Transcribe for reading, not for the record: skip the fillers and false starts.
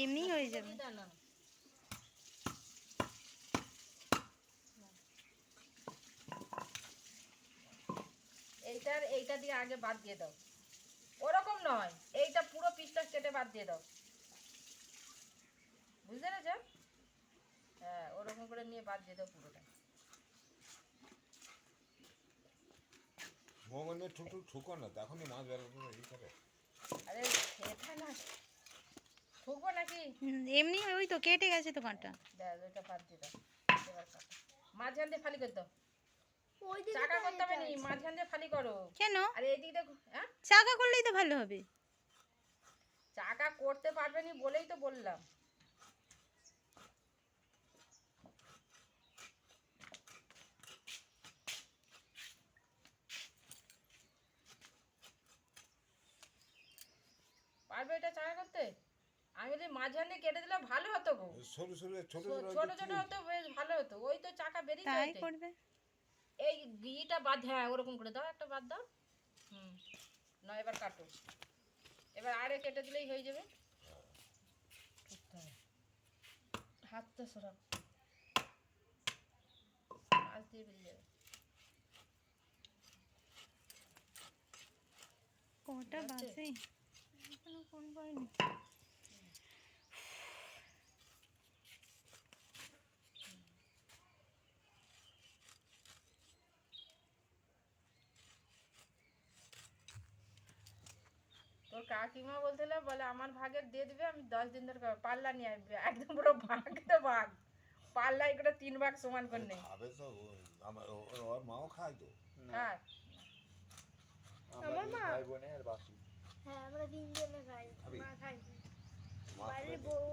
এমনি হয়ে যাবে। এইটা দিয়ে আগে বাদ দিয়ে দাও, ওরকম নয়, এইটা পুরো পিসটা কেটে বাদ দিয়ে দাও, বুঝতে পেরেছ? হ্যাঁ, ওরকম করে নিয়ে বাদ দিয়ে দাও পুরোটা। মোগনে ঠুকু ঠুকো না, তখনই মাছ বেরোবে এই করে। আরে সেটা না, ঠুকবো নাকি? এমনি ওই তো কেটে গেছে তো কাঁটা। দেখ ওইটা বাদ দিয়ে দাও, এবার কাটো। মাঝখান দিয়ে ফালি করে দাও, চাকা করতে হবে নি, মাঝখান দিয়ে ফালি করো। কেন? আরে এইদিক দেখো, হ্যাঁ চাকা করলেই তো ভালো হবে। চাকা করতে পারবে নি বলেই তো বললাম। পারবে এটা চাকা করতে? আমি যদি মাঝখান দিয়ে কেটে দিলে ভালো হতো গো, সরু সরু ছোট ছোট ছোট হতো, বেশ ভালো হতো। ওই তো চাকা বেরিয়ে তাই যায়। করবে। এই গিটা বাদ, হ্যাঁ ওরকম করে দাও, একটা বাদ দাও। হুম, না এবার কাটো, এবার আরে কেটে দিলেই হয়ে যাবে। হাতটা সরাও, মাছ দিয়ে বেরিয়ে যাবে। কটা বাজে এখনো ফোন করেনি। তোর কাকিমা বলছিল, বলে আমার ভাগের দিয়ে দিবে, আমি 10 দিন ধরে পাল্লা নিয়ে আসবে, একদম পুরো ভাগ তো ভাগ, পাল্লা এগুলো 3 ভাগ সমান করে নেই। খাবে তো আমার ওর মাও খায় তো। হ্যাঁ আমার মা ভাই বোনে আর বাকি। হ্যাঁ আমরা তিনজনে খাই, মা খাই। বাড়ির বউ